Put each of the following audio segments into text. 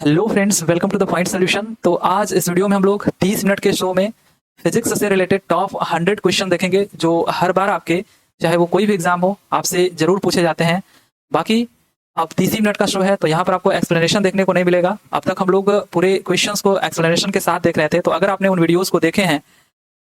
Hello friends, welcome to the point solution. तो आज इस वीडियो में हम लोग 30 मिनट के शो में फिजिक्स से रिलेटेड टॉप 100 क्वेश्चन देखेंगे जो हर बार आपके, चाहे वो कोई भी एग्जाम हो, आपसे जरूर पूछे जाते हैं। बाकी अब 30 ही मिनट का शो है तो यहाँ पर आपको एक्सप्लेनेशन देखने को नहीं मिलेगा। अब तक हम लोग पूरे क्वेश्चंस को एक्सप्लेनेशन के साथ देख रहे थे, तो अगर आपने उन वीडियोस को देखे हैं,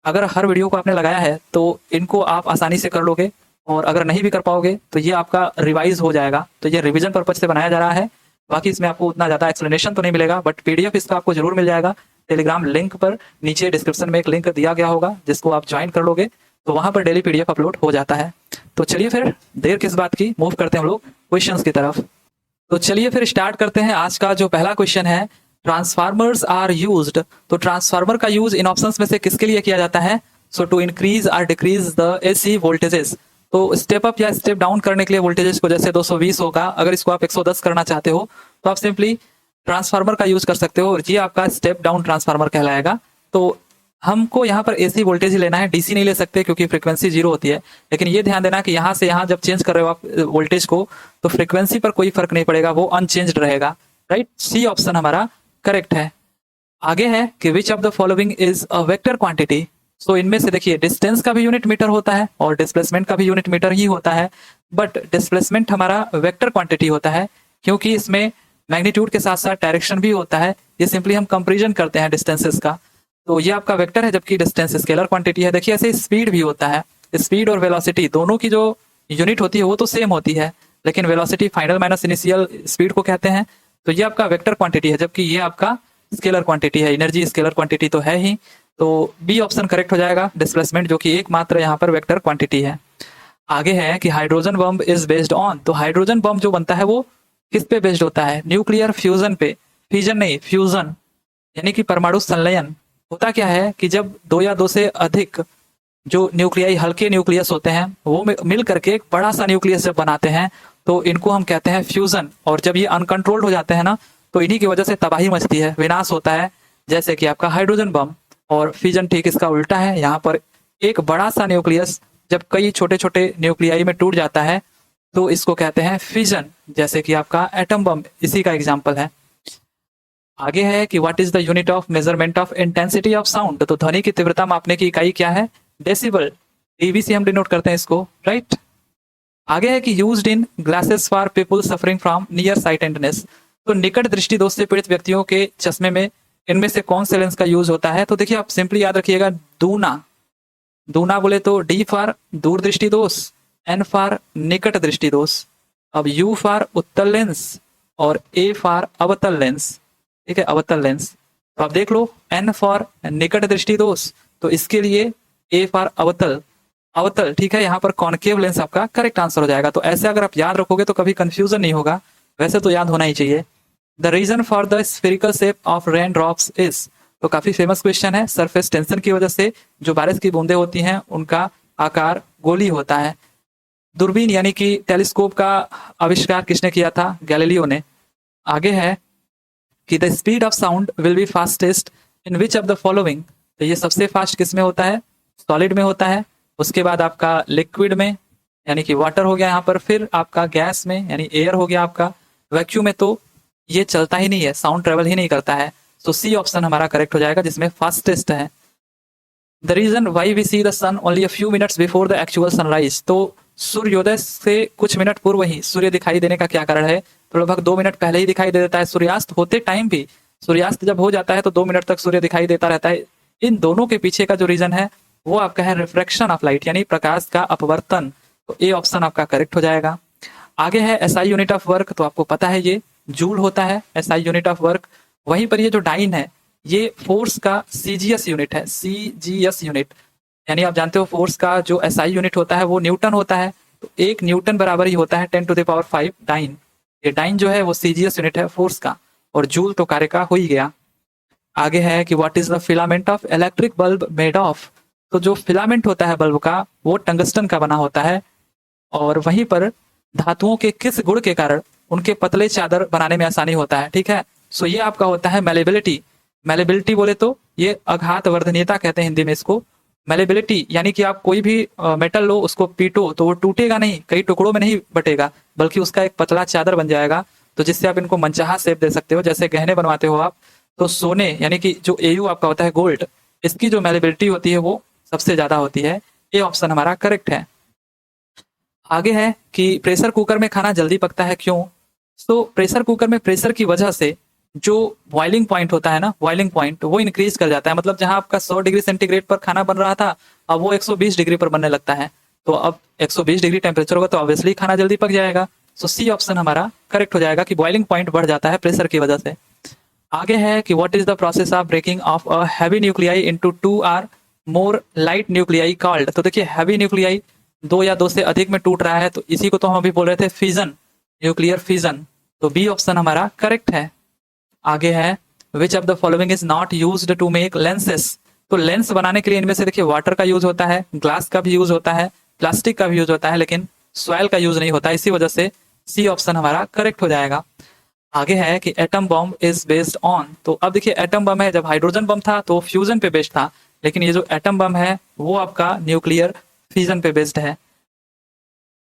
अगर हर वीडियो को आपने लगाया है तो इनको आप आसानी से कर लोगे। और अगर नहीं भी कर पाओगे तो ये आपका रिवाइज हो जाएगा। तो ये रिवीजन पर्पज से बनाया जा रहा है। बाकी इसमें आपको उतना ज़्यादा एक्सप्लेनेशन तो नहीं मिलेगा, बट पीडीएफ इसका आपको जरूर मिल जाएगा। टेलीग्राम लिंक पर नीचे डिस्क्रिप्शन में एक लिंक दिया गया होगा, जिसको आप ज्वाइन कर लोगे तो वहां पर डेली पीडीएफ अपलोड हो जाता है। तो चलिए फिर देर किस बात की, मूव करते हैं हम लोग क्वेश्चंस की तरफ। तो चलिए फिर स्टार्ट करते हैं। आज का जो पहला क्वेश्चन है, ट्रांसफार्मर्स आर यूज्ड। तो ट्रांसफार्मर का यूज इन ऑप्शंस में से किसके लिए किया जाता है? सो टू इंक्रीज और डिक्रीज द एसी वोल्टेजेस। तो स्टेप अप या स्टेप डाउन करने के लिए वोल्टेजेस को, जैसे 220 होगा, अगर इसको आप 110 करना चाहते हो तो आप सिंपली ट्रांसफार्मर का यूज कर सकते हो और ये आपका स्टेप डाउन ट्रांसफार्मर कहलाएगा। तो हमको यहाँ पर एसी वोल्टेज ही लेना है, डीसी नहीं ले सकते क्योंकि फ्रीक्वेंसी जीरो होती है। लेकिन ये ध्यान देना कि यहाँ से यहाँ जब चेंज कर रहे हो आप वोल्टेज को, तो फ्रीक्वेंसी पर कोई फर्क नहीं पड़ेगा, वो अनचेंज्ड रहेगा। राइट, सी ऑप्शन हमारा करेक्ट है। आगे है कि which of the following is a vector quantity. So इनमें से देखिए, डिस्टेंस का भी यूनिट मीटर होता है और डिस्प्लेसमेंट का भी यूनिट मीटर ही होता है, बट डिस्प्लेसमेंट हमारा वेक्टर क्वांटिटी होता है क्योंकि इसमें मैग्नीट्यूड के साथ साथ डायरेक्शन भी होता है। ये सिंपली हम कंपेरिजन करते हैं डिस्टेंसेस का, तो ये आपका वेक्टर है, जबकि डिस्टेंस स्केलर क्वांटिटी है। देखिए ऐसे स्पीड भी होता है, स्पीड और वेलोसिटी दोनों की जो यूनिट होती है वो तो सेम होती है, लेकिन velocity final minus initial speed को कहते हैं। तो ये आपका वेक्टर क्वांटिटी है, जबकि ये आपका स्केलर क्वांटिटी है। एनर्जी स्केलर क्वांटिटी तो है ही, तो बी ऑप्शन करेक्ट हो जाएगा, डिस्प्लेसमेंट, जो कि एकमात्र यहाँ पर वेक्टर क्वांटिटी है। आगे है कि hydrogen bomb is based on. तो हाइड्रोजन बम जो बनता है वो किस पे बेस्ड होता है? न्यूक्लियर फ्यूजन पे। फिजन नहीं, फ्यूजन, यानी कि परमाणु संलयन। होता क्या है कि जब दो या दो से अधिक जो न्यूक्लियाई हल्के न्यूक्लियस होते हैं वो मिल करके एक बड़ा सा न्यूक्लियस जब बनाते हैं तो इनको हम कहते हैं फ्यूजन। और जब ये अनकंट्रोल्ड हो जाते हैं ना, तो इन्हीं की वजह से तबाही मचती है, विनाश होता है, जैसे कि आपका हाइड्रोजन बम। और फिजन ठीक इसका उल्टा है। यहाँ पर एक बड़ा सा न्यूक्लियस जब कई छोटे छोटे न्यूक्लियाई में टूट जाता है तो इसको कहते हैं फिजन, जैसे कि आपका एटम बम इसी का एग्जाम्पल है। आगे है कि what is the unit of measurement of intensity of sound. तो ध्वनि की तीव्रता मापने की इकाई क्या है? डेसिबल, डीबी से हम डिनोट करते हैं इसको। राइट। आगे है कि used in glasses for people suffering from near sightedness. तो निकट दृष्टि दोष से पीड़ित व्यक्तियों के चश्मे में इनमें से कौन से लेंस का यूज होता है? तो देखिए आप सिंपली याद रखिएगा, दूना। दूना बोले तो डी फॉर दूर दृष्टि दोष, एन फॉर निकट दृष्टि दोष, अब यू फॉर उत्तल लेंस और ए फॉर अवतल लेंस। ठीक है, अवतल लेंस। तो आप देख लो, एन फॉर निकट दृष्टि दोष, तो इसके लिए ए फॉर अवतल, अवतल। ठीक है, यहाँ पर कॉनकेव लेंस आपका करेक्ट आंसर हो जाएगा। तो ऐसे अगर आप याद रखोगे तो कभी कंफ्यूजन नहीं होगा, वैसे तो याद होना ही चाहिए। The reason for the spherical shape of rain drops is. तो काफी फेमस क्वेश्चन है। सरफेस टेंशन की वजह से जो बारिश की बूंदे होती हैं उनका आकार गोली होता है। दूरबीन यानी कि टेलीस्कोप का आविष्कार किसने किया था? गैलीलियो ने। आगे है कि the speed of sound will be fastest in which of the following. तो ये सबसे फास्ट किस में होता है? सॉलिड में होता है। उसके बाद आपका लिक्विड में, यानी कि वाटर हो गया यहाँ पर, फिर आपका गैस में यानी एयर हो गया आपका, वैक्यूम में तो ये चलता ही नहीं है, साउंड ट्रेवल ही नहीं करता है। तो सी ऑप्शन हमारा करेक्ट हो जाएगा, जिसमें फास्टेस्ट है। The reason why we see the sun only a few minutes before the actual sunrise. तो सूर्योदय से कुछ मिनट पूर्व ही सूर्य दिखाई देने का क्या कारण है? तो लगभग 2 मिनट पहले ही दिखाई दे देता है। सूर्यास्त होते टाइम भी, सूर्यास्त जब हो जाता है तो 2 मिनट तक सूर्य दिखाई देता रहता है। इन दोनों के पीछे का जो रीजन है वो आपका है रिफ्रैक्शन ऑफ लाइट, यानी प्रकाश का अपवर्तन। तो ए ऑप्शन आपका करेक्ट हो जाएगा। आगे है एसआई यूनिट ऑफ वर्क। तो आपको पता है ये जूल होता है एसआई यूनिट ऑफ वर्क। वहीं पर ये जो डाइन है ये फोर्स का सीजीएस यूनिट है, सीजीएस यूनिट, यानी आप जानते हो फोर्स का जो एसआई यूनिट होता है वो न्यूटन होता है। तो 1 न्यूटन बराबर ही होता है 10⁵ डाइन। ये डाइन जो है वो सीजीएस यूनिट है फोर्स का, और जूल तो कार्य का हो ही गया। आगे है कि what is the filament of electric bulb made of. तो जो फिलामेंट होता है बल्ब का वो टंगस्टन का बना होता है, और वहीं पर धातुओं के किस गुण के कारण उनके पतले चादर बनाने में आसानी होता है? ठीक है, सो ये आपका होता है मेलेबिलिटी। मेलेबिलिटी बोले तो ये आघात वर्धनीयता कहते हैं हिंदी में इसको। मेलेबिलिटी यानी कि आप कोई भी मेटल लो, उसको पीटो तो वो टूटेगा नहीं, कई टुकड़ों में नहीं बटेगा, बल्कि उसका एक पतला चादर बन जाएगा। तो जिससे आप इनको मनचाहा शेप दे सकते हो। जैसे गहने बनवाते हो आप, तो सोने यानी कि जो एयू आपका होता है गोल्ड, इसकी जो मेलेबिलिटी होती है वो सबसे ज्यादा होती है। ये ऑप्शन हमारा करेक्ट है। आगे है कि प्रेशर कुकर में खाना जल्दी पकता है क्यों? तो प्रेशर कुकर में प्रेशर की वजह से जो बॉइलिंग पॉइंट होता है ना, बॉइलिंग पॉइंट वो इंक्रीज कर जाता है। मतलब जहां आपका 100 डिग्री सेंटीग्रेड पर खाना बन रहा था, अब वो 120 डिग्री पर बनने लगता है। तो अब 120 डिग्री टेम्परेचर होगा तो ऑब्वियसली खाना जल्दी पक जाएगा। सो सी ऑप्शन हमारा करेक्ट हो जाएगा कि बॉइलिंग पॉइंट बढ़ जाता है प्रेशर की वजह से। आगे है कि what is the process of breaking of a heavy nuclei into 2 or more light nuclei called? तो देखिए हैवी न्यूक्लियाई 2 या 2 से अधिक में टूट रहा है, तो इसी को तो हम अभी बोल रहे थे फिजन, न्यूक्लियर फिजन। तो बी ऑप्शन हमारा करेक्ट है। आगे है which of the following is not used to make lenses? तो लेंस बनाने के लिए इनमें से देखिए वाटर का यूज होता है, ग्लास का भी यूज होता है, प्लास्टिक का भी यूज होता है, लेकिन सॉइल का यूज नहीं होता। इसी वजह से सी ऑप्शन हमारा करेक्ट हो जाएगा। आगे है कि atom bomb is based on? तो अब देखिए एटम बम है, जब हाइड्रोजन बम था तो फ्यूजन पे बेस्ड था, लेकिन ये जो एटम बम है वो आपका न्यूक्लियर फिजन पे बेस्ड है।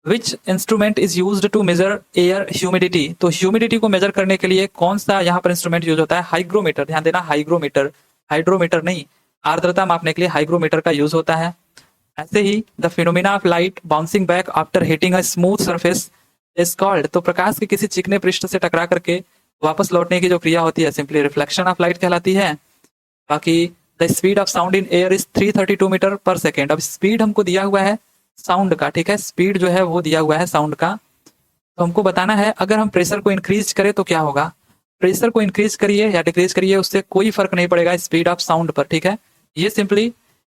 Which instrument is used to measure air humidity? तो ह्यूमिडिटी को मेजर करने के लिए कौन सा यहाँ पर इंस्ट्रूमेंट यूज होता है? हाइग्रोमीटर। ध्यान देना, हाइग्रोमीटर, हाइड्रोमीटर नहीं। आर्द्रता मापने के लिए हाइग्रोमीटर का यूज होता है। ऐसे ही the phenomena of light bouncing back after hitting a smooth surface is called? तो प्रकाश के किसी चिकने पृष्ठ से टकरा करके वापस लौटने की जो क्रिया होती है सिंपली रिफ्लेक्शन ऑफ लाइट कहलाती है। बाकी the speed of sound in air is 332 metre per second. अब स्पीड हमको दिया हुआ है साउंड का, ठीक है, स्पीड जो है वो दिया हुआ है साउंड का। तो हमको बताना है अगर हम प्रेशर को इंक्रीज करें तो क्या होगा। प्रेशर को इंक्रीज करिए या डिक्रीज करिए उससे कोई फर्क नहीं पड़ेगा स्पीड ऑफ साउंड पर, ठीक है। ये सिंपली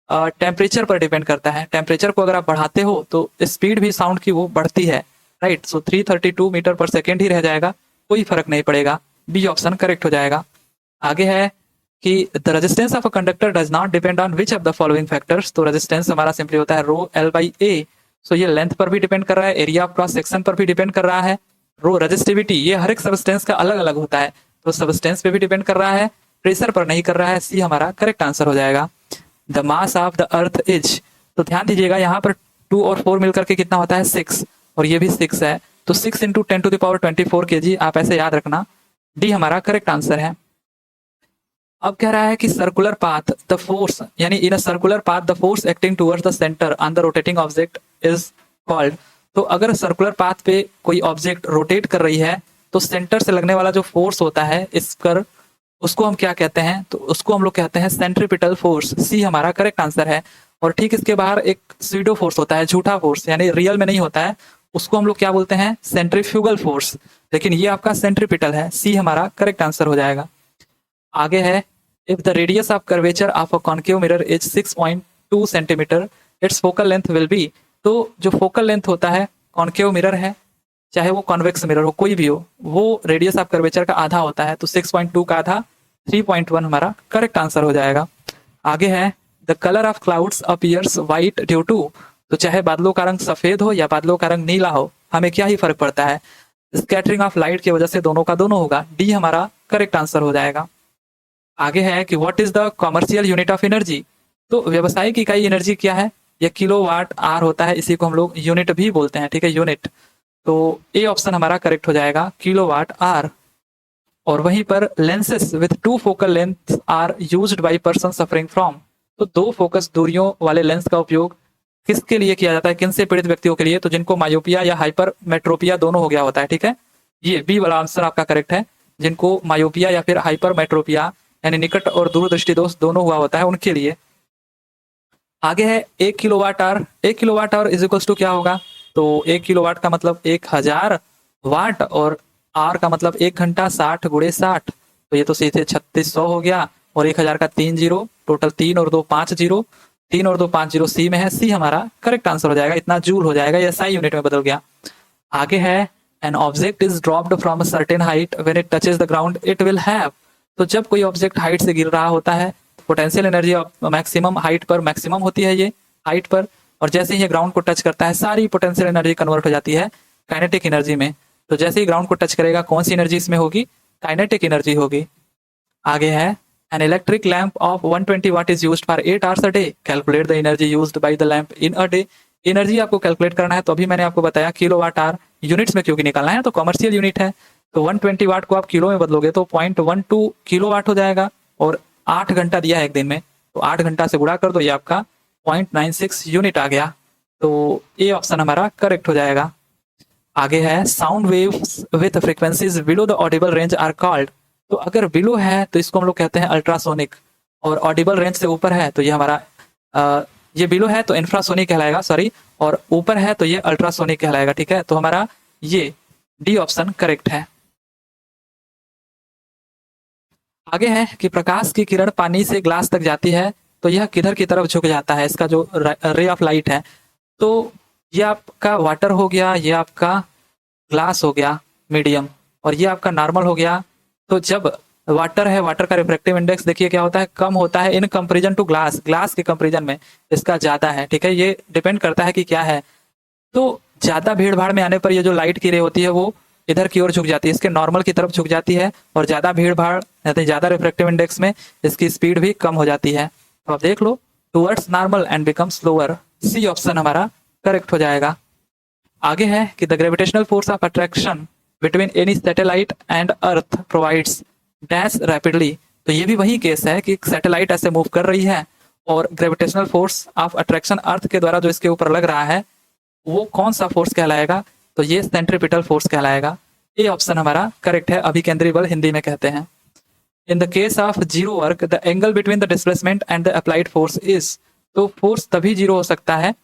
टेम्परेचर पर डिपेंड करता है। टेम्परेचर को अगर आप बढ़ाते हो तो स्पीड भी साउंड की वो बढ़ती है, राइट। सो 332 मीटर पर सेकेंड ही रह जाएगा, कोई फर्क नहीं पड़ेगा। बी ऑप्शन करेक्ट हो जाएगा। आगे है कि the resistance of a conductor does not depend on which of the following factors? तो रेजिस्टेंस हमारा सिंपली होता है रो एल बाई ए। सो ये लेंथ पर भी डिपेंड कर रहा है, एरिया ऑफ क्रॉस सेक्शन पर भी डिपेंड कर रहा है। रो रेजिस्टिविटी ये हर एक सबस्टेंस का अलग अलग होता है, तो सबस्टेंस पे भी डिपेंड कर रहा है, प्रेशर पर नहीं कर रहा है। सी हमारा करेक्ट आंसर हो जाएगा। The mass of the earth is? तो ध्यान दीजिएगा यहाँ पर 2 और 4 मिलकर के कितना होता है 6, और ये भी 6 है, तो 6 into 10 to the power 24 kg। आप ऐसे याद रखना, डी हमारा करेक्ट आंसर है। अब कह रहा है कि सर्कुलर पाथ द फोर्स, यानी in a circular path the force acting towards the centre on the rotating object is called? तो अगर सर्कुलर पाथ पे कोई ऑब्जेक्ट रोटेट कर रही है तो सेंटर से लगने वाला जो फोर्स होता है इस पर, उसको हम क्या कहते हैं? तो उसको हम लोग कहते हैं सेंट्रीपिटल फोर्स। सी हमारा करेक्ट आंसर है। और ठीक इसके बाहर एक स्यूडो फोर्स होता है, झूठा फोर्स, यानी रियल में नहीं होता है, उसको हम लोग क्या बोलते हैं? Centrifugal force. लेकिन ये आपका सेंट्रीपिटल है। सी हमारा करेक्ट आंसर हो जाएगा। आगे है if the radius of curvature of a concave mirror is 6.2 centimetre it's focal length will be? तो जो फोकल लेंथ होता है कॉन्केव मिरर है, चाहे वो कॉन्वेक्स मिरर हो, कोई भी हो, वो रेडियस ऑफ कर्वेचर का आधा होता है। तो 6.2 का आधा 3.1 हमारा करेक्ट आंसर हो जाएगा। आगे है the colour of clouds appears white due to? तो चाहे बादलों का रंग सफेद हो या बादलों का रंग नीला हो, हमें क्या ही फर्क पड़ता है? स्कैटरिंग ऑफ लाइट की वजह से दोनों का दोनों होगा। डी हमारा करेक्ट आंसर हो जाएगा। आगे है कि what is the commercial unit of energy? तो व्यावसायिक इकाई एनर्जी क्या है? ये किलोवाट आर होता है, इसी को हम लोग यूनिट भी बोलते हैं, ठीक है, यूनिट। तो ए ऑप्शन हमारा करेक्ट हो जाएगा, किलोवाट आर। और वहीं पर lenses with 2 focal length are used by person suffering from? तो 2 फोकस दूरियों वाले लेंस का उपयोग किसके लिए किया जाता है? किन से पीड़ित व्यक्तियों के लिए? तो जिनको मायोपिया या हाइपर मेट्रोपिया दोनों हो गया होता है, ठीक है। ये बी वाला आंसर आपका करेक्ट है। जिनको मायोपिया या फिर हाइपर मेट्रोपिया यानी निकट और दूरदृष्टि दोष दोनों हुआ होता है, उनके लिए। आगे है 1 kilowatt hour. 1 kilowatt hour is equals to क्या होगा? तो 1 किलोवाट का मतलब 1000 वाट, और आर का मतलब 1 घंटा, 60 गुणे 60, तो ये तो सीधे 3600 हो गया। और 1000 का 3 जीरो, टोटल 3 और 2 5 जीरो, 3 और 2 5 जीरो सी में है। सी हमारा करेक्ट आंसर हो जाएगा। इतना जूल हो जाएगा, ये SI यूनिट में बदल गया। आगे है N object is dropped from a certain height when it touches the ground it will have? तो जब कोई ऑब्जेक्ट हाइट से गिर रहा होता है, पोटेंशियल एनर्जी मैक्सिमम हाइट पर मैक्सिमम होती है, ये हाइट पर, और जैसे ही ये ग्राउंड को टच करता है सारी पोटेंशियल एनर्जी कन्वर्ट हो जाती है काइनेटिक एनर्जी में। तो जैसे ही ग्राउंड को टच करेगा कौन सी एनर्जी इसमें होगी? काइनेटिक एनर्जी होगी। आगे है an electric lamp of 120 what is used for 8 hours a day, calculate the energy used by the lamp in a day. Energy आपको कैलकुलेट करना है, तो अभी मैंने आपको बताया किलोवाट आवर यूनिट्स में क्योंकि निकालना है, तो कॉमर्शियल यूनिट है। तो 120 वाट को आप किलो में बदलोगे तो 0.12 किलो वाट हो जाएगा, और 8 घंटा दिया है एक दिन में, तो 8 घंटा से गुणा कर दो, ये आपका 0.96 यूनिट आ गया। तो ये ऑप्शन हमारा करेक्ट हो जाएगा। आगे है sound waves with frequencies below the audible range are called. तो अगर बिलो है तो इसको हम लोग कहते हैं अल्ट्रासोनिक, और ऑडिबल रेंज से ऊपर है तो ये हमारा ये बिलो है तो इंफ्रासोनिक कहलाएगा, सॉरी, और ऊपर है तो ये अल्ट्रासोनिक कहलाएगा। ठीक है, तो हमारा ये डी ऑप्शन करेक्ट है। आगे है कि प्रकाश की किरण पानी से ग्लास तक जाती है तो यह किधर की तरफ झुक जाता है, इसका जो रे ऑफ लाइट है। तो ये आपका वाटर हो गया, ये आपका ग्लास हो गया मीडियम, और ये आपका नॉर्मल हो गया। तो जब वाटर है, वाटर का रिफ्रैक्टिव इंडेक्स देखिए क्या होता है, कम होता है in comparison to glass, glass के कंपेरिजन में इसका ज्यादा है। ठीक है, ये डिपेंड करता है कि क्या है। तो ज्यादा भीड़ भाड़ में आने पर ये जो लाइट की रे होती है वो इधर की ओर झुक जाती है, इसके नॉर्मल की तरफ झुक जाती है, और ज्यादा भीड़ भाड़ यानी ज्यादा रिफ्रैक्टिव इंडेक्स में इसकी स्पीड भी कम हो जाती है। तो आप देख लो, towards normal and become slower, C option हमारा करेक्ट हो जाएगा। आगे है कि the gravitational force of attraction between any satellite and earth provides dash rapidly. तो ये भी वही केस है कि सैटेलाइट ऐसे मूव कर रही है और ग्रेविटेशनल फोर्स ऑफ अट्रैक्शन अर्थ के द्वारा जो इसके ऊपर लग रहा है वो कौन सा फोर्स कहलाएगा, तो ये सेंट्रीपिटल फोर्स कहलाएगा। ये ऑप्शन हमारा करेक्ट है, अभिकेंद्री बल हिंदी में कहते हैं। In the case of zero work the angle between the displacement and the applied force is. तो फोर्स तभी जीरो हो सकता है,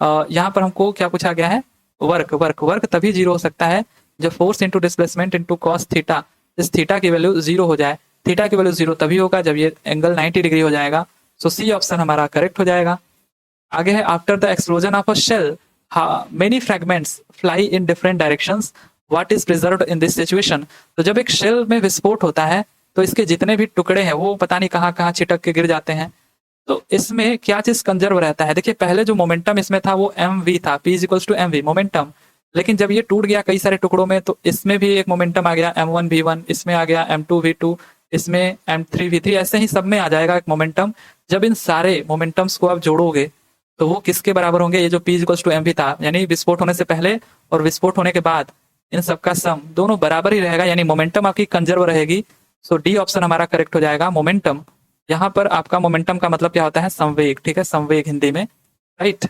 यहाँ पर हमको क्या पूछा गया है, वर्क वर्क वर्क तभी जीरो हो सकता है जब force into displacement into cos theta, इस थीटा की वैल्यू जीरो हो जाए। थीटा की वैल्यू जीरो तभी होगा जब ये एंगल 90 डिग्री हो जाएगा। सो सी ऑप्शन हमारा करेक्ट हो जाएगा। आगे है after the explosion of a shell many fragments fly in different directions, what is preserved in this situation. तो जब एक शेल में विस्फोट होता है तो इसके जितने भी टुकड़े हैं वो पता नहीं कहाँ कहाँ छिटक के गिर जाते हैं। तो इसमें क्या चीज कंजर्व रहता है, देखिए पहले जो मोमेंटम इसमें था वो mv था, p is to mv momentum, लेकिन जब ये टूट गया कई सारे टुकड़ों में तो इसमें भी एक मोमेंटम आ गया m1v1, इसमें आ गया m2v2, इसमें m3v3, ऐसे ही सब में आ जाएगा एक मोमेंटम। जब इन सारे मोमेंटम्स को आप जोड़ोगे तो वो किसके बराबर होंगे, ये जो p इज टू mv था, यानी विस्फोट होने से पहले और विस्फोट होने के बाद इन सबका सम दोनों बराबर ही रहेगा, यानी मोमेंटम आपकी कंजर्व रहेगी। सो डी ऑप्शन हमारा करेक्ट हो जाएगा। मोमेंटम, यहाँ पर आपका मोमेंटम का मतलब क्या होता है, संवेग। ठीक है, संवेग हिंदी में, राइट।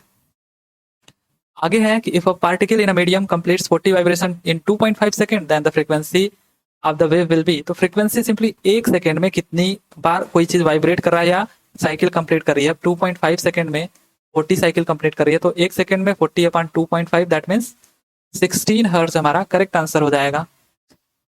आगे है कि if a particle in a medium completes 40 vibration in 2.5 second then the frequency of the wave will be. तो फ्रीक्वेंसी सिंपली एक सेकंड में कितनी बार कोई चीज वाइब्रेट कर रहा है या साइकिल कंप्लीट कर रही है। 2.5 सेकंड में 40 साइकिल कंप्लीट कर रही है, तो एक सेकंड में 40 अपॉन 2.5 दैट मीन्स 16 हर्ट्ज हमारा करेक्ट आंसर हो जाएगा।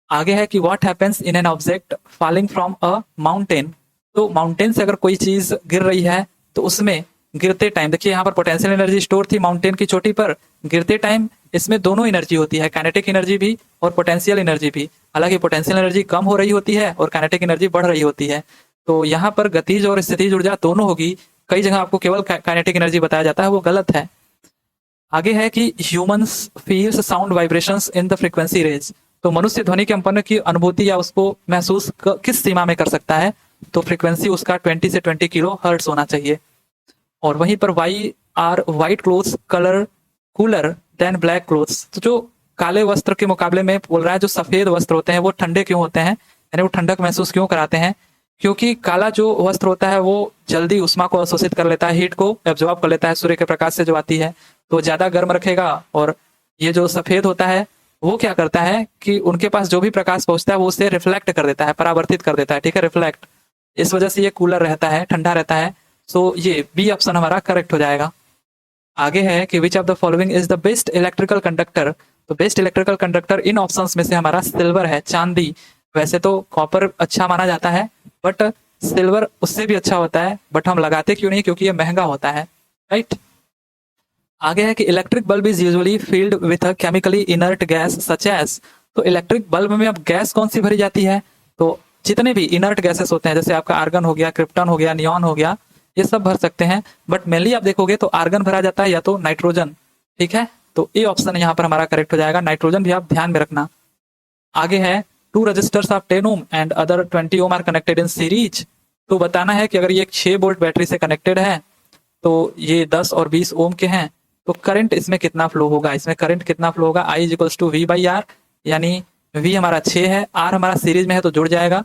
आगे है कि what happens in an object falling from a mountain. तो माउंटेन से अगर कोई चीज गिर रही है तो उसमें गिरते टाइम, देखिए यहाँ पर पोटेंशियल एनर्जी स्टोर थी माउंटेन की चोटी पर, गिरते टाइम इसमें दोनों एनर्जी होती है, काइनेटिक एनर्जी भी और पोटेंशियल एनर्जी भी। हालांकि पोटेंशियल एनर्जी कम हो रही होती है और काइनेटिक एनर्जी बढ़ रही होती है। तो यहाँ पर गतिज और स्थितिज ऊर्जा दोनों होगी, कई जगह आपको केवल काइनेटिक एनर्जी बताया जाता है, वो गलत है। आगे है कि humans feels sound vibrations in the frequency range. तो मनुष्य ध्वनि कंपन की अनुभूति या उसको महसूस किस सीमा में कर सकता है, तो फ्रीक्वेंसी उसका 20 से 20 किलो हर्ट्ज होना चाहिए। और वहीं पर why are white clothes colour cooler than black clothes. तो जो काले वस्त्र के मुकाबले में बोल रहा है जो सफेद वस्त्र होते हैं वो ठंडे क्यों होते हैं, यानी वो ठंडक महसूस क्यों कराते हैं, क्योंकि काला जो वस्त्र होता है वो जल्दी उष्मा को अवशोषित कर लेता है, हीट को एब्जॉर्ब कर लेता है सूर्य के प्रकाश से जो आती है, तो ज्यादा गर्म रखेगा। और ये जो सफेद होता है वो क्या करता है कि उनके पास जो भी प्रकाश पहुंचता है वो उसे रिफ्लेक्ट कर देता है, परावर्तित कर देता है। ठीक है, रिफ्लेक्ट, इस वजह से ये कूलर रहता है, ठंडा रहता है। सो ये बी ऑप्शन हमारा करेक्ट हो जाएगा। आगे है कि which of the following is the best electrical conductor. तो बेस्ट इलेक्ट्रिकल कंडक्टर इन ऑप्शंस में से हमारा सिल्वर है, चांदी। वैसे तो कॉपर अच्छा माना जाता है बट सिल्वर उससे भी अच्छा होता है, बट हम लगाते क्यों नहीं, क्योंकि ये महंगा होता है, राइट। आगे है कि electric bulb is usually filled with a chemically inert gas such as. तो इलेक्ट्रिक बल्ब में अब गैस कौन सी भरी जाती है, तो जितने भी इनर्ट गैसेस होते हैं जैसे आपका आर्गन हो गया, क्रिप्टन हो गया, नियॉन हो गया, ये सब भर सकते हैं। बट मेनली आप देखोगे तो आर्गन भरा जाता है या तो नाइट्रोजन। ठीक है, तो ये ऑप्शन यहाँ पर हमारा करेक्ट हो जाएगा, नाइट्रोजन भी आप ध्यान में रखना। आगे है 2 resistors of 10 ohm and other 20 ohm are connected in series. तो बताना है कि अगर ये 6 वोल्ट बैटरी से कनेक्टेड है तो ये 10 और 20 ओम के हैं, तो करंट इसमें कितना फ्लो होगा, इसमें करंट कितना फ्लो होगा, I is equals to V by R, यानी v हमारा 6 है, r हमारा सीरीज में है तो जुड़ जाएगा।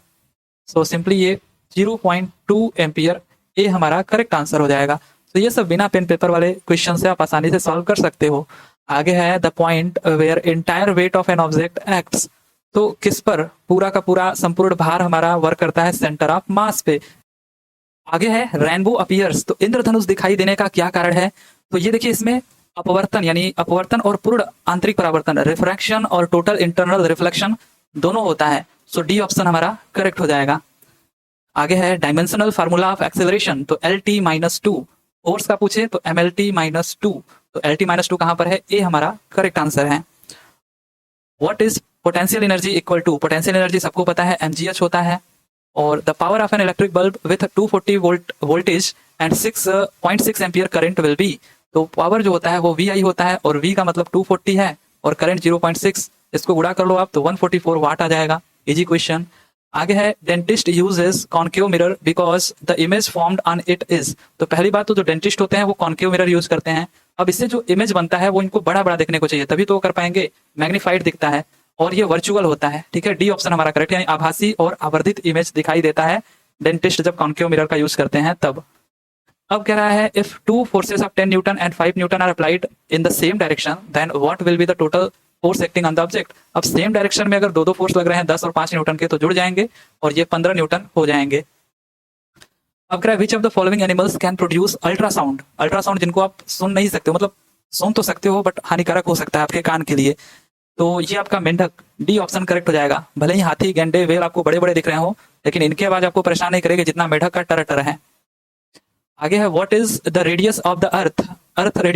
सो सिंपली ये 0.2 एम्पियर ए हमारा करेक्ट आंसर हो जाएगा। तो ये सब बिना पेन पेपर वाले क्वेश्चन से आप आसानी से सॉल्व कर सकते हो। आगे है the point where entire weight of an object acts. तो किस पर पूरा का पूरा संपूर्ण भार हमारा वर्क करता है? सेंटर ऑफ मास पे। आगे है रेनबो अपीयर्स। तो इंद्रधनुष दिखाई देने का क्या कारण है? तो ये देखिए इसमें अपवर्तन यानी अपवर्तन और पूर्ण आंतरिक परावर्तन, रिफ्रैक्शन और टोटल इंटरनल रिफ्लेक्शन दोनों होता है। सो डी ऑप्शन हमारा करेक्ट हो जाएगा। आगे है डायमेंशनल फार्मूला ऑफ एक्सेलरेशन। तो LT-2 फोर्स का पूछे तो MLT-2। तो LT-2 कहां पर है? ए हमारा करेक्ट आंसर है। What is potential energy equal to? Potential energy सबको पता है mgh होता है। और the power of an electric bulb with 240 volt voltage and 6.6 ampere current will be. तो पावर जो होता है वो VI होता है और V का मतलब 240 है और करंट 0.6, इसको गुणा कर लो आप तो 144 वाट आ जाएगा। Easy question. आगे है dentist uses concave mirror because the image formed on it is. तो पहली बात तो जो डेंटिस्ट होते हैं वो कॉन्केव मिरर यूज करते हैं। अब इससे जो इमेज बनता है वो इनको बड़ा बड़ा देखने को चाहिए, तभी तो वो कर पाएंगे। मैग्नीफाइड दिखता है और ये वर्चुअल होता है, ठीक है। डी ऑप्शन हमारा करेक्ट, यानी आभासी और आवर्धित इमेज दिखाई देता है डेंटिस्ट जब कॉन्केव मिरर का यूज करते हैं तब। अब कह रहा है if 2 forces of 10 newton and 5 newton are applied in the same direction then what will be the total force acting on the object. अब सेम डायरेक्शन में अगर दो फोर्स लग रहे हैं 10 और 5 न्यूटन के तो जुड़ जाएंगे और ये 15 न्यूटन हो जाएंगे। अब कह रहा है which of the following animals can produce ultrasound. Ultrasound जिनको आप सुन नहीं सकते हो, मतलब सुन तो सकते हो बट हानिकारक हो सकता है आपके कान के लिए, तो ये आपका मेंढक। डी ऑप्शन करेक्ट हो जाएगा। भले ही हाथी, गेंडे, वेल आपको बड़े बड़े दिख रहे हो लेकिन इनकी आवाज आपको परेशान नहीं करेगी जितना मेंढक का टर टर है। आगे है what is the radius of the earth. Earth का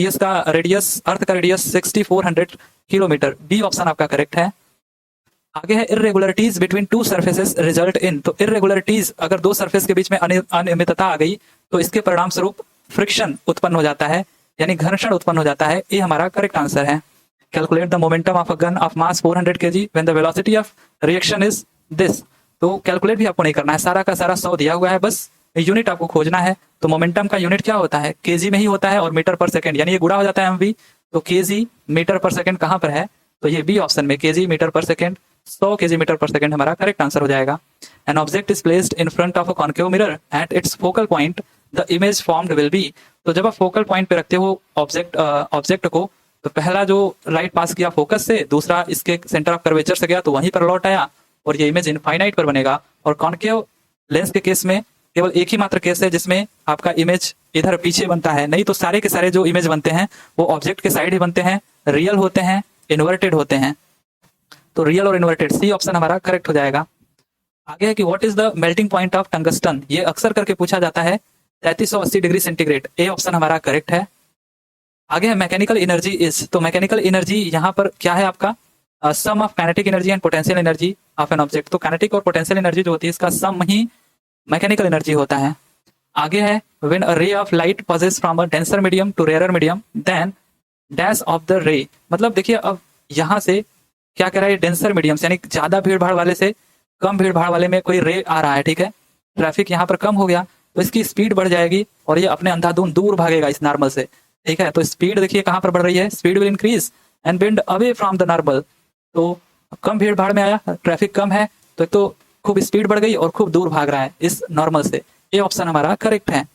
रेडियस 6400 किलोमीटर। बी ऑप्शन आपका करेक्ट है। आगे है irregularities between two surfaces result in. तो इरेगुलरिटीज अगर दो सरफेस के बीच में अनियमितता आ गई तो इसके परिणाम स्वरूप फ्रिक्शन उत्पन्न हो जाता है, यानी घर्षण उत्पन्न हो जाता है। ये हमारा करेक्ट आंसर है। Calculate the momentum of a gun of mass 400 kg when the velocity of reaction is this. तो कैलकुलेट भी आपको नहीं करना है, सारा का सारा 100 दिया हुआ है, बस यूनिट आपको खोजना है। तो मोमेंटम का यूनिट क्या होता है? केजी में ही होता है और मीटर पर सेकंड, यानी ये गुणा हो जाता है एमवी। तो केजी मीटर पर सेकंड कहां पर है? तो ये बी ऑप्शन में केजी मीटर पर सेकंड, 100 केजी मीटर पर सेकंड हमारा करेक्ट आंसर हो जाएगा। N object is placed in front of a concave mirror at its focal point the image formed will be. तो जब आप फोकल पॉइंट पे रखते हो ऑब्जेक्ट को, तो पहला जो लाइट पास किया फोकस से, दूसरा इसके सेंटर ऑफ कर्वेचर से गया तो वहीं पर लौट आया और ये इमेज इनफाइनाइट पर बनेगा। और कॉन्केव लेंस के केस में केवल एक ही मात्र केस है जिसमें आपका इमेज इधर पीछे बनता है, नहीं तो सारे के सारे जो इमेज बनते हैं वो ऑब्जेक्ट के साइड ही बनते हैं, रियल होते हैं, इन्वर्टेड होते हैं। तो रियल और इन्वर्टेड, सी ऑप्शन हमारा करेक्ट हो जाएगा। आगे है कि what is the melting point of tungsten. ये अक्सर करके पूछा जाता है 3380 डिग्री सेंटीग्रेड। ए ऑप्शन हमारा करेक्ट है। आगे है मैकेनिकल एनर्जी इज। तो मैकेनिकल एनर्जी यहाँ पर क्या है आपका? Sum of kinetic energy and potential energy of an object. तो काइनेटिक और पोटेंशियल एनर्जी जो होती है इसका सम ही मैकेनिकल एनर्जी होता है। आगे है when a ray of light passes from a denser medium to rare medium then dash of the ray. मतलब देखिए अब यहाँ से क्या कह रहा है, डेंसर मीडियम से यानी ज्यादा भीड़ भाड़ वाले से कम भीड़ भाड़ वाले में कोई रे आ रहा है, ठीक है। ट्रैफिक यहाँ पर कम हो गया तो इसकी स्पीड बढ़ जाएगी और ये अपने अंधाधुंध दूर भागेगा इस नॉर्मल से, ठीक है। तो स्पीड देखिए कहाँ पर बढ़ रही है, speed will increase and bend away from the normal. तो कम भीड़ भाड़ में आया, ट्रैफिक कम है तो एक तो खूब स्पीड बढ़ गई और खूब दूर भाग रहा है इस नॉर्मल से। ये ऑप्शन हमारा करेक्ट है।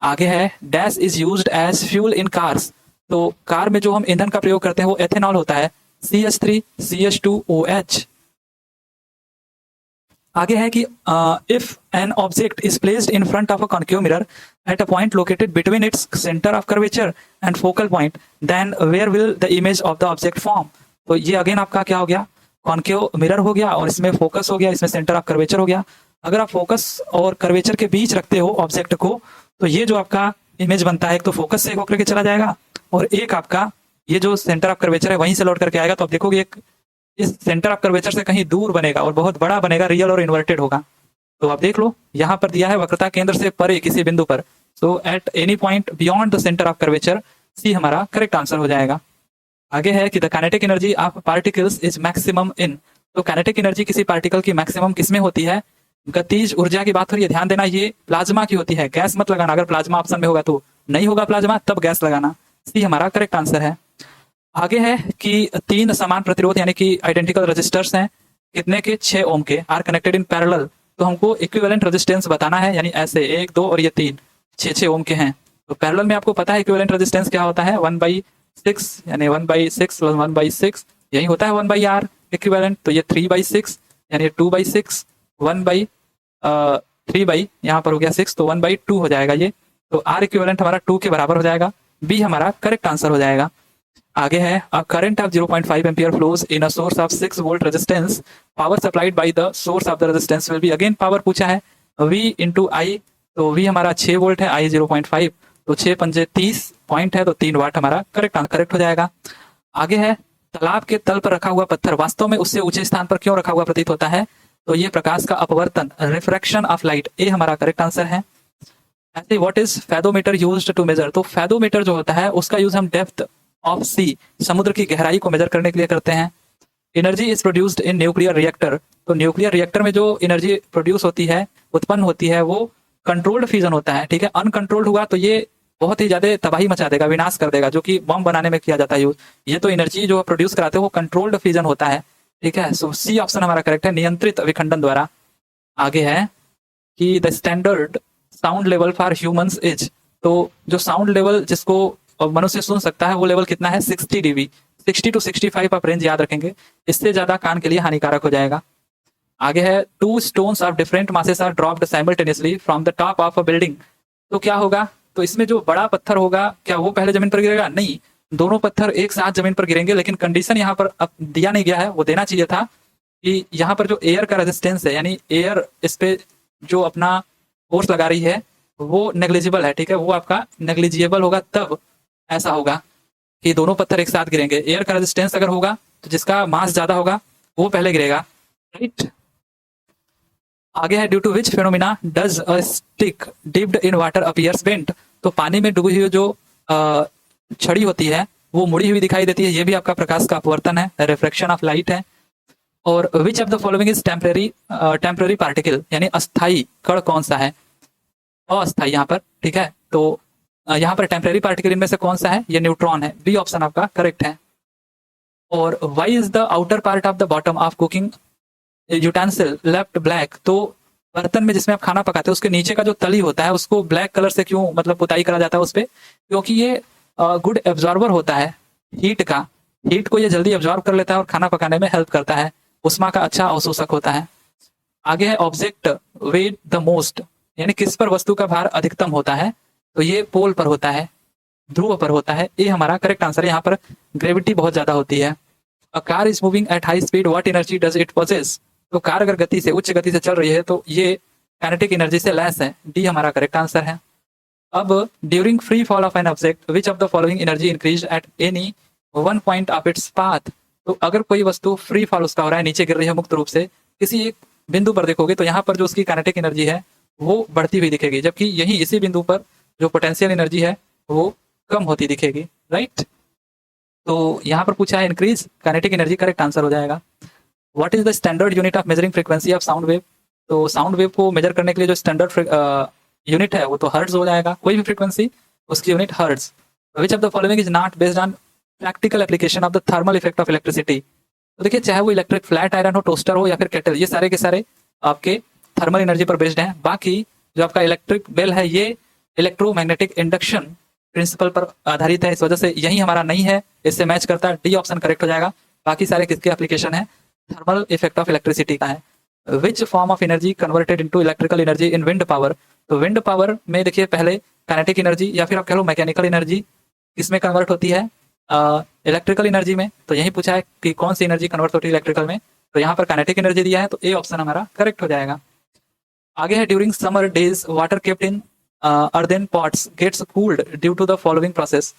आगे है dash is used as fuel in cars. तो कार में जो हम ईंधन का प्रयोग करते हैं वो एथेनॉल होता है, CH3CH2OH। आगे है कि if an object is placed in front of a concave mirror at a point located between its centre of curvature and focal point then where will the image of the object form. तो ये again आपका क्या हो गया, concave mirror हो गया और इसमें फोकस हो गया, इसमें सेंटर ऑफ कर्वेचर हो गया। अगर आप फोकस और कर्वेचर के बीच रखते हो ऑब्जेक्ट को तो ये जो आपका इमेज बनता है एक तो फोकस से होकर के चला जाएगा और एक आपका ये जो सेंटर ऑफ कर्वेचर है वहीं से लौट करके आएगा। तो आप देखोगे एक इस सेंटर ऑफ कर्वेचर से कहीं दूर बनेगा और बहुत बड़ा बनेगा, रियल और इन्वर्टेड होगा। तो आप देख लो यहाँ पर दिया है वक्रता केंद्र से परे किसी बिंदु पर, so at any point beyond the centre of curvature, C हमारा करेक्ट आंसर हो जाएगा। आगे है कि the kinetic energy of particles is maximum in. तो काइनेटिक एनर्जी किसी पार्टिकल की मैक्सिमम किसमें होती है? गतिज ऊर्जा की बात हो रही है, ध्यान देना ये प्लाज्मा की होती है, गैस मत लगाना। अगर प्लाज्मा ऑप्शन में होगा तो नहीं होगा प्लाज्मा, तब गैस लगाना। सी हमारा करेक्ट आंसर है। आगे है कि 3 समान प्रतिरोध यानी कि आइडेंटिकल रेजिस्टर्स हैं कितने के, 6 ओम के, आर कनेक्टेड इन पैरेलल, तो हमको इक्विवेलेंट रेजिस्टेंस बताना है, यानी ऐसे 1 2 और ये 3 6 ओम के हैं। तो पैरेलल में आपको पता है इक्विवेलेंट रेजिस्टेंस क्या होता है, 1/6, यानी 1/6 + 1/6 यही होता है 1/R इक्विवेलेंट। तो ये 3/6 यानी 2/6, 3 यहाँ पर हो गया 6, तो 1/2 हो जाएगा ये। तो आर इक्विवेलेंट हमारा 2 के बराबर हो जाएगा, बी हमारा करेक्ट आंसर हो जाएगा। आगे है a current of 0.5 ampere flows in a source of 6 volt resistance, power supplied by the source of the resistance will be, again power पूछा है, V × I, तो V हमारा 6 वोल्ट है, I 0.5, तो 6 पंजे 30 पॉइंट है, तो 3 वाट हमारा करेक्ट हो जाएगा। आगे है तालाब के तल पर रखा हुआ पत्थर वास्तव में उससे ऊंचे स्थान पर क्यों रखा हुआ प्रतीत होता है, तो ये प्रकाश का अपवर्तन, रिफ्रैक्शन ऑफ लाइट, ए हमारा करेक्ट आंसर है। ऐसे what is fathometer used to measure, तो फैदोमीटर जो होता है उसका यूज हम डेप्थ ऑफ सी, समुद्र की गहराई को मेजर करने के लिए करते हैं। Energy is produced in nuclear reactor, तो न्यूक्लियर रिएक्टर में जो एनर्जी प्रोड्यूस होती है, उत्पन्न होती है, वो कंट्रोल्ड फ्यूजन होता है, ठीक है। अनकंट्रोल्ड हुआ तो ये बहुत ही ज्यादा तबाही मचा देगा, विनाश कर देगा, जो कि बम बनाने में किया जाता है यूज। ये तो एनर्जी जो प्रोड्यूस कराते हैं वो कंट्रोल्ड फ्यूजन होता है, ठीक है। सो सी ऑप्शन हमारा करेक्ट है, नियंत्रित विखंडन द्वारा। आगे है कि the standard sound level for humans is, तो जो साउंड लेवल जिसको मनुष्य सुन सकता है वो लेवल कितना है, 60 dB, 60 to 65 आप रेंज याद रखेंगे, इससे ज्यादा कान के लिए हानिकारक हो जाएगा। आगे है 2 stones of different masses are dropped simultaneously from the top of a building, तो क्या होगा, तो इसमें जो बड़ा पत्थर होगा क्या वो पहले जमीन पर गिरेगा, नहीं, दोनों पत्थर एक साथ जमीन पर गिरेंगे, लेकिन कंडीशन यहाँ पर अब दिया नहीं गया है, वो देना चाहिए था कि यहाँ पर जो एयर का रेजिस्टेंस है, यानी एयर इस पे जो अपना फोर्स लगा रही है वो नेग्लिजिबल है, ठीक है, वो आपका नेग्लिजिबल होगा, तब ऐसा होगा कि दोनों पत्थर एक साथ गिरेंगे। एयर का रेजिस्टेंस अगर होगा तो जिसका मास ज्यादा होगा वो पहले गिरेगा, राइट। आगे है due to which phenomena does a stick dipped in water appears bent, तो पानी में डूबी हुई जो छड़ी होती है वो मुड़ी हुई दिखाई देती है, ये भी आपका प्रकाश का अपवर्तन है, रिफ्रैक्शन ऑफ लाइट है। और विच of the following is temporary particle, यानी अस्थाई कण कौन सा है, अस्थाई यहाँ पर, ठीक है। तो यहाँ पर टेम्परेरी पार्टिकल इनमें से कौन सा है, ये न्यूट्रॉन है, बी ऑप्शन आपका करेक्ट है। और why is the outer part of the bottom of cooking utensil left black, तो बर्तन में जिसमें आप खाना पकाते हैं उसके नीचे का जो तली होता है उसको ब्लैक कलर से क्यों मतलब पुताई करा जाता है उस पर, क्योंकि ये गुड एब्जॉर्बर होता है हीट का, हीट को ये जल्दी एब्जॉर्ब कर लेता है और खाना पकाने में हेल्प करता है, उष्मा का अच्छा अवशोषक होता है। आगे है ऑब्जेक्ट वेट द मोस्ट, यानी किस पर वस्तु का भार अधिकतम होता है, तो ये पोल पर होता है, ध्रुव पर होता है, ये हमारा करेक्ट आंसर है। यहाँ पर ग्रेविटी बहुत ज्यादा होती है। A car is moving at high speed, what energy does it possess, तो कार अगर गति से उच्च गति से चल रही है तो ये काइनेटिक एनर्जी से लेस है, डी हमारा करेक्ट आंसर है। अब during free fall of an object which of the following energy increase at any one point of its path, तो अगर कोई वस्तु फ्री फॉल उसका हो रहा है, नीचे गिर रही है मुक्त रूप से, किसी एक बिंदु पर देखोगे तो यहाँ पर जो उसकी काइनेटिक एनर्जी है वो बढ़ती हुई दिखेगी, जबकि यही इसी बिंदु पर जो पोटेंशियल एनर्जी है वो कम होती दिखेगी, राइट। तो यहाँ पर पूछा है increase kinetic energy, correct answer हो जाएगा। What is the standard unit of measuring frequency of sound wave, तो साउंड वेव को मेजर करने के लिए जो स्टैंडर्ड यूनिट है वो तो हर्ट्ज हो जाएगा, कोई भी फ्रीक्वेंसी उसकी unit hertz. Which of the following is not based on practical application of the thermal effect of electricity, तो देखिए चाहे वो इलेक्ट्रिक फ्लैट आयरन हो, टोस्टर हो या फिर केटल, ये सारे के सारे आपके थर्मल एनर्जी पर बेस्ड हैं। बाकी जो आपका इलेक्ट्रिक बेल है ये इलेक्ट्रोमैग्नेटिक इंडक्शन प्रिंसिपल पर आधारित है, इस वजह से यही हमारा नहीं है, इससे मैच करता है, डी ऑप्शन करेक्ट हो जाएगा। बाकी सारे किसके एप्लीकेशन है, थर्मल इफेक्ट ऑफ इलेक्ट्रिसिटी का है। Which form of energy converted into electrical energy in wind power, तो विंड पावर में देखिए पहले काइनेटिक एनर्जी या फिर आप कह लो मैकेनिकल एनर्जी किसमें कन्वर्ट होती है, इलेक्ट्रिकल एनर्जी में। तो यही पूछा है कि कौन सी एनर्जी कन्वर्ट होती है इलेक्ट्रिकल में, तो यहाँ पर काइनेटिक एनर्जी दिया है, तो ए ऑप्शन हमारा करेक्ट हो जाएगा। आगे है during summer days water kept in earthen pots gets cooled due to the following process,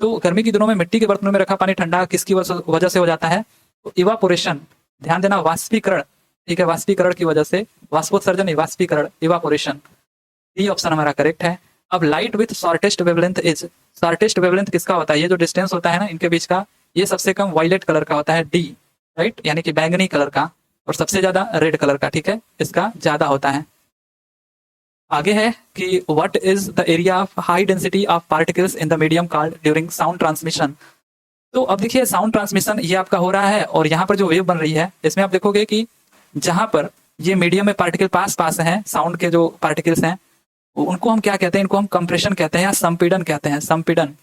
तो गर्मी के दिनों में मिट्टी के बर्तनों में रखा पानी ठंडा किसकी वजह से हो जाता है, तो इवापोरेशन, ध्यान देना, वाष्पीकरण, ठीक है, वाष्पीकरण की वजह से, वाष्पोत्सर्जन नहीं, वाष्पीकरण, इवापोरेशन, ये ऑप्शन हमारा करेक्ट है। अब light with shortest wavelength is, shortest wavelength किसका होता है, ये जो डिस्टेंस होता है ना इनके बीच का, ये सबसे कम वायलेट कलर का होता है, डी, राइट, यानी कि बैंगनी कलर का, और सबसे ज्यादा रेड कलर का, ठीक है, इसका ज्यादा होता है। आगे है कि what is the area of high density of particles in the medium called during sound transmission, तो अब देखिए साउंड ट्रांसमिशन ये आपका हो रहा है और यहाँ पर जो वेव बन रही है इसमें आप देखोगे कि जहाँ पर ये मीडियम में पार्टिकल पास पास हैं, साउंड के जो पार्टिकल्स हैं उनको हम क्या कहते हैं, इनको हम कंप्रेशन कहते हैं या संपीड़न कहते हैं, संपीड़न।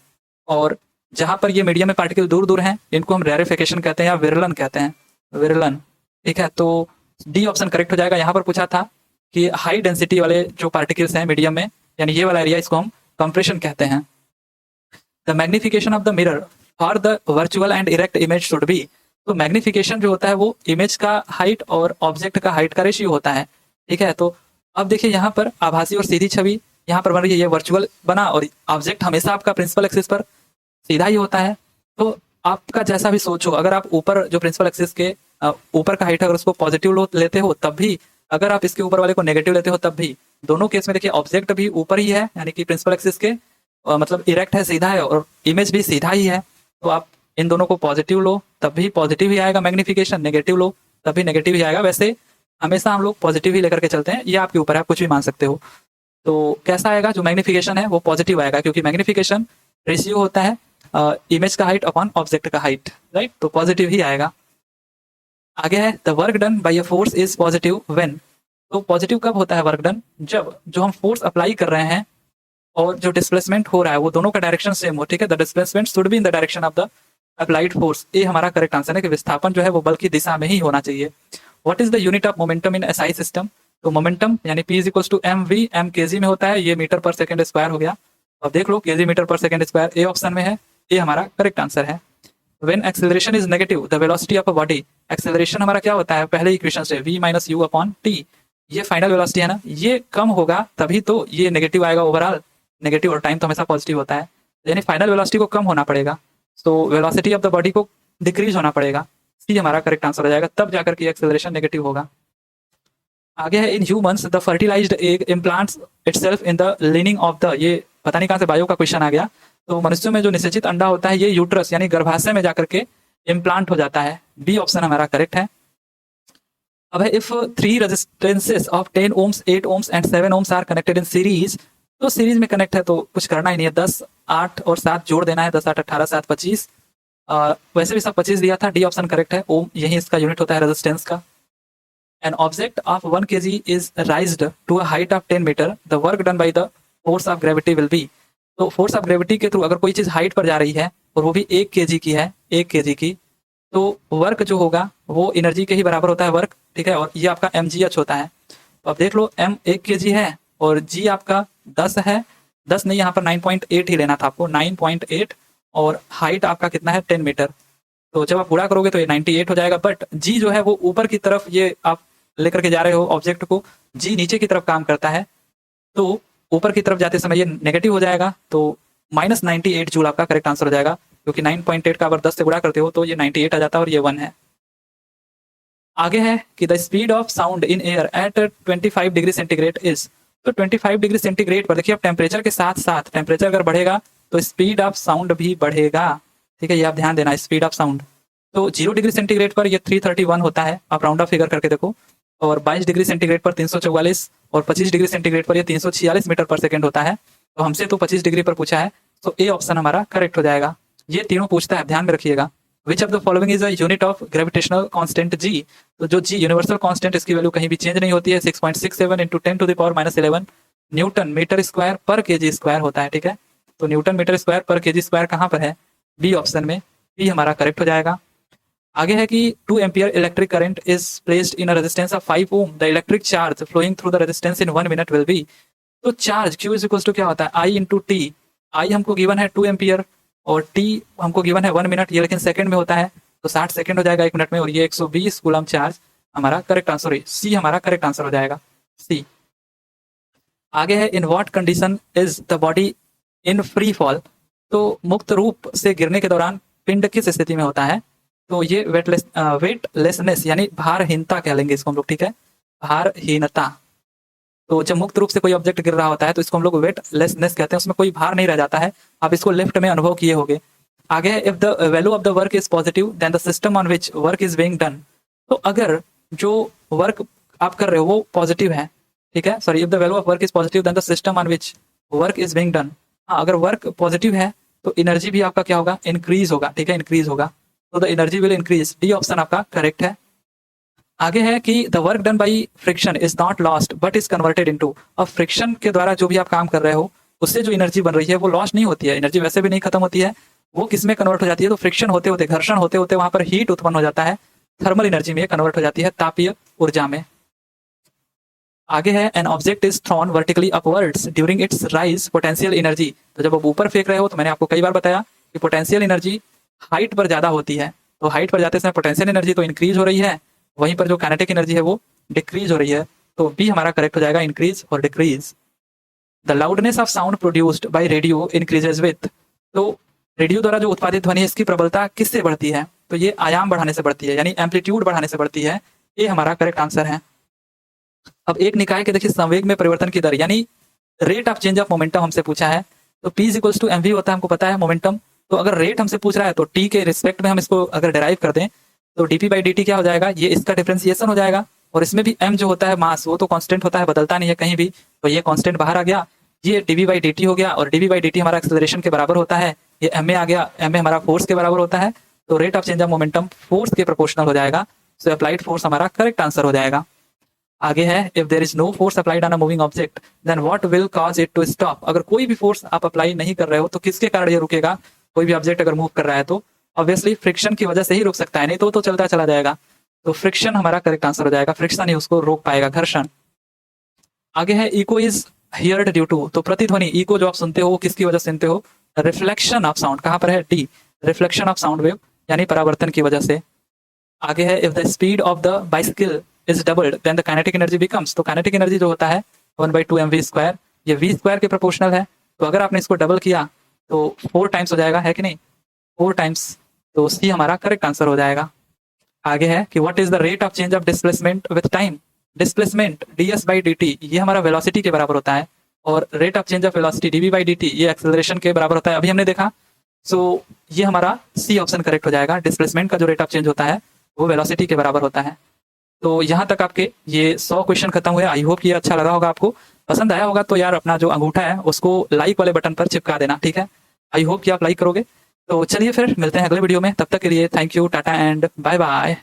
और जहां पर ये मीडियम में पार्टिकल दूर दूर हैं इनको हम रेरिफिकेशन कहते हैं या विरलन कहते हैं, विरलन। ठीक है, तो डी ऑप्शन करेक्ट हो जाएगा। यहाँ पर पूछा था कि हाई डेंसिटी वाले जो पार्टिकल्स हैं मीडियम में, यानी ये वाला एरिया, इसको हम कंप्रेशन कहते हैं। The magnification of the mirror for the virtual and erect image should be. तो मैग्निफिकेशन जो होता है वो इमेज का हाइट और ऑब्जेक्ट का हाइट का रेशियो होता है। ठीक है, तो अब देखिए यहाँ पर आभासी और सीधी छवि यहाँ पर बन रही है, ये वर्चुअल बना और ऑब्जेक्ट हमेशा आपका प्रिंसिपल एक्सिस पर सीधा ही होता है। तो आपका जैसा भी सोचो, अगर आप ऊपर जो प्रिंसिपल एक्सिस के ऊपर का हाइट है अगर उसको पॉजिटिव लेते हो तब भी, अगर आप इसके ऊपर वाले को नेगेटिव लेते हो तब भी, दोनों केस में देखिए ऑब्जेक्ट भी ऊपर ही है यानी कि प्रिंसिपल एक्सिस के मतलब इरेक्ट है, सीधा है, और इमेज भी सीधा ही है। तो आप इन दोनों को पॉजिटिव लो तब भी पॉजिटिव ही आएगा मैग्निफिकेशन, नेगेटिव लो तब भी नेगेटिव ही आएगा। वैसे हमेशा हम लोग पॉजिटिव ही लेकर के चलते हैं, ये आपके ऊपर है, आप कुछ भी मान सकते हो। तो कैसा आएगा, जो मैग्निफिकेशन है वो पॉजिटिव आएगा क्योंकि मैग्निफिकेशन रेशियो होता है इमेज का हाइट अपॉन ऑब्जेक्ट का हाइट, राइट, तो पॉजिटिव ही आएगा। आगे है the work done bye a force is positive when. तो पॉजिटिव कब होता है वर्क डन, जब जो हम फोर्स अप्लाई कर रहे हैं और जो डिस्प्लेसमेंट हो रहा है वो दोनों का डायरेक्शन सेम हो। ठीक है, the displacement should be in the direction of the applied force. ये हमारा करेक्ट आंसर है कि विस्थापन जो है वो बल की दिशा में ही होना चाहिए। What is the unit of momentum in SI system. तो मोमेंटम यानी P is equals to mv, m kg में होता है, ये मीटर पर सेकंड स्क्वायर हो गया। अब देख लो kg मीटर पर सेकंड स्क्वायर ए ऑप्शन में है, ये हमारा करेक्ट आंसर है। When acceleration is negative the velocity of a body. Acceleration हमारा क्या होता है, पहले इक्वेशन से v minus you upon T, ये फाइनल वेलोसिटी है ना, ये कम होगा तभी तो ये नेगेटिव आएगा, ओवरऑल नेगेटिव, और टाइम तो हमेशा पॉजिटिव होता है, यानी फाइनल वेलोसिटी को कम होना पड़ेगा, तो वेलोसिटी ऑफ द बॉडी को डिक्रीज होना पड़ेगा। सी हमारा करेक्ट आंसर हो जाएगा, तब जाकर के एक्सेलरेशन नेगेटिव होगा। आगे है in humans the fertilised egg implants itself in the lining of the, ये पता नहीं कहां से बायो का क्वेश्चन आ गया। तो मनुष्यों में जो निषेचित अंडा होता है ये यूट्रस यानी गर्भाशय में जाकर के इम्प्लांट हो जाता है। बी ऑप्शन हमारा करेक्ट है। अब है if 3 resistances of 10 ohms, 8 ohms and 7 ohms are connected in series. तो सीरीज में कनेक्ट है तो कुछ करना ही नहीं है, 10, 8 और 7 जोड़ देना है, 10, 8, 18, 7, 25। वैसे भी सब 25 दिया था, डी ऑप्शन करेक्ट है। ओम यही इसका यूनिट होता है रेजिस्टेंस का। An object of 1 kg is raised to a height of 10 metre, the work done by the force of gravity will be. तो फोर्स ऑफ ग्रेविटी के थ्रू अगर कोई चीज हाइट पर जा रही है और वो भी 1 kg की है, 1 kg की, तो वर्क जो होगा वो एनर्जी के ही बराबर होता है वर्क। ठीक है, और ये आपका mgh होता है। तो अब देख लो m 1 kg है और g आपका 10 है, 10 नहीं, यहाँ पर 9.8 ही लेना था आपको, 9.8, और हाइट आपका कितना है 10 मीटर। तो जब आप गुणा करोगे तो ये 98 हो जाएगा, बट जी जो है वो ऊपर की तरफ, ये आप लेकर के जा रहे हो ऑब्जेक्ट को, जी नीचे की तरफ काम करता है, तो ऊपर की तरफ जाते समय ये नेगेटिव हो जाएगा, तो -98 जूल आपका करेक्ट आंसर हो जाएगा, क्योंकि 9.8 का अगर 10 से गुणा करते हो तो ये 98 आ जाता है और ये 1 है। आगे है कि the speed of sound in air at 25 degree centigrade is. तो 25 डिग्री सेंटीग्रेड पर देखिए अब टेम्परेचर के साथ साथ टेम्परेचर अगर बढ़ेगा तो स्पीड ऑफ साउंड भी बढ़ेगा। ठीक है, ये आप ध्यान देना, स्पीड ऑफ साउंड। तो 0 डिग्री सेंटीग्रेड पर ये 331 होता है, आप राउंड ऑफ फिगर करके देखो, और 22 डिग्री सेंटीग्रेड पर 344, और 25 डिग्री सेंटीग्रेड पर ये 346 मीटर पर सेकंड होता है। तो हमसे तो 25 डिग्री पर पूछा है, तो ए ऑप्शन हमारा करेक्ट हो जाएगा। ये तीनों पूछता है, ध्यान में रखिएगा। विच of the following is a unit of gravitational constant जी। तो जो जी यूनिवर्सल कांस्टेंट, इसकी वैल्यू कहीं भी चेंज नहीं होती है, 6.67 × 10⁻11 न्यूटन मीटर स्क्वायर पर केजी स्क्वायर होता है। ठीक है, तो न्यूटन मीटर स्क्वायर पर केजी स्क्वायर कहाँ पर है, बी ऑप्शन में, बी हमारा करेक्ट हो जाएगा। आगे है कि 2 ampere electric current is placed in a resistance of 5 ohm, the electric charge flowing through the resistance in 1 minute will be. तो charge Q is equal to क्या होता है, I × T। I हमको गिवन है 2 एम्पियर और T हमको given है 1 minute, ये लेकिन सेकंड में होता है, तो 60 सेकंड हो जाएगा 1 मिनट में, और ये 120 कूलम चार्ज हमारा करेक्ट आंसर है, सी हमारा करेक्ट आंसर हो जाएगा, सी। आगे है in what condition is the body in free fall. तो मुक्त रूप से गिरने के दौरान पिंड किस स्थिति में होता है, तो ये वेटलेसनेस यानी भारहीनता कह लेंगे इसको हम लोग। ठीक है, भारहीनता। तो जब मुक्त रूप से कोई ऑब्जेक्ट गिर रहा होता है तो इसको हम लोग वेटलेसनेस कहते हैं, उसमें कोई भार नहीं रह जाता है। आप इसको लेफ्ट में अनुभव किए होंगे। आगे है if the value of the work is positive then the system on which work is being done. तो अगर जो वर्क आप कर रहे हो वो पॉजिटिव है, ठीक है, sorry, if the value of work is positive then the system on which work is being done. हाँ, अगर वर्क पॉजिटिव है तो एनर्जी भी आपका क्या होगा, इंक्रीज होगा, ठीक है, इंक्रीज होगा, तो the energy will increase. D option आपका करेक्ट है। आगे है कि the work done by friction is not lost but is converted into. अब फ्रिक्शन के द्वारा जो भी आप काम कर रहे हो उससे जो एनर्जी बन रही है वो लॉस्ट नहीं होती है, एनर्जी वैसे भी नहीं खत्म होती है, वो किस में कन्वर्ट हो जाती है, तो फ्रिक्शन होते होते, घर्षण होते होते वहां पर हीट उत्पन्न हो जाता है, थर्मल एनर्जी में कन्वर्ट हो जाती है, तापीय ऊर्जा में। आगे है N object is thrown vertically upwards during its rise potential energy. तो जब आप ऊपर फेंक रहे हो तो मैंने आपको कई बार बताया कि पोटेंशियल एनर्जी हाइट पर ज्यादा होती है, तो हाइट पर जाते समय पोटेंशियल एनर्जी तो इंक्रीज हो रही है, वहीं पर जो काइनेटिक एनर्जी है वो डिक्रीज हो रही है, तो बी हमारा करेक्ट हो जाएगा, इंक्रीज और decrease. The loudness of sound produced by radio increases with. तो रेडियो द्वारा जो उत्पादित ध्वनि है इसकी प्रबलता किससे बढ़ती है, तो ये आयाम बढ़ाने से बढ़ती है, यानी एम्पलीट्यूड बढ़ाने से बढ़ती है, ये हमारा करेक्ट आंसर है। अब एक निकाय के देखिए संवेग में परिवर्तन की दर यानी rate of change of momentum हमसे पूछा है, तो P is equals to mv होता है, हमको पता है मोमेंटम, तो अगर रेट हमसे पूछ रहा है तो t के रिस्पेक्ट में हम इसको अगर डिराइव कर दें तो dp बाई dt क्या हो जाएगा, ये इसका डिफरेंशिएशन हो जाएगा, और इसमें भी m जो होता है मास वो तो कांस्टेंट होता है, बदलता नहीं है कहीं भी, तो ये कांस्टेंट बाहर आ गया, ये dv बाई dt हो गया, और dv बाई dt हमारा एक्सेलरेशन के बराबर होता है, ये ma आ गया, ma हमारा फोर्स के बराबर होता है, तो rate of change of momentum force के प्रोपोर्शनल हो जाएगा, सो अप्लाइड फोर्स हमारा करेक्ट आंसर हो जाएगा। आगे है if there is no force applied on a moving object then what will cause it to stop. अगर कोई भी फोर्स आप अप्लाई नहीं कर रहे हो तो किसके कारण ये रुकेगा, कोई भी ऑब्जेक्ट अगर मूव कर रहा है तो ऑब्वियसली फ्रिक्शन की वजह से ही रुक सकता है, नहीं तो चलता चला जाएगा, तो फ्रिक्शन हमारा करेक्ट आंसर हो जाएगा, फ्रिक्शन ही उसको रोक पाएगा, घर्षण। आगे है echo is heard due to. तो प्रतिध्वनि इको जो आप सुनते हो वो किसकी वजह से सुनते हो, रिफ्लेक्शन ऑफ साउंड, कहां पर है, D, reflection of sound wave यानी परावर्तन की वजह से। आगे है if the speed of the bicycle is doubled then the kinetic energy becomes. तो काइनेटिक एनर्जी जो होता है 1/2 mv स्क्वायर, ये v स्क्वायर के प्रोपोर्शनल है, तो अगर आपने इसको डबल किया तो 4 टाइम्स हो जाएगा, है कि नहीं, 4 टाइम्स, तो सी हमारा करेक्ट आंसर हो जाएगा। आगे है कि what is the rate of change of displacement with time. Displacement ds by dt ये हमारा वेलोसिटी के बराबर होता है, और rate of change of velocity dv by dt ये एक्सेलरेशन के बराबर होता है, अभी हमने देखा, सो ये हमारा सी ऑप्शन करेक्ट हो जाएगा, डिस्प्लेसमेंट का जो रेट ऑफ चेंज होता है वो वेलोसिटी के बराबर होता है। तो यहाँ तक आपके ये 100 क्वेश्चन खत्म हुए। आई होप ये अच्छा लगा होगा, आपको पसंद आया होगा, तो यार अपना जो अंगूठा है उसको लाइक वाले बटन पर चिपका देना, ठीक है, आई होप कि आप लाइक करोगे। तो चलिए फिर मिलते हैं अगले वीडियो में, तब तक के लिए thank you, tata and bye bye.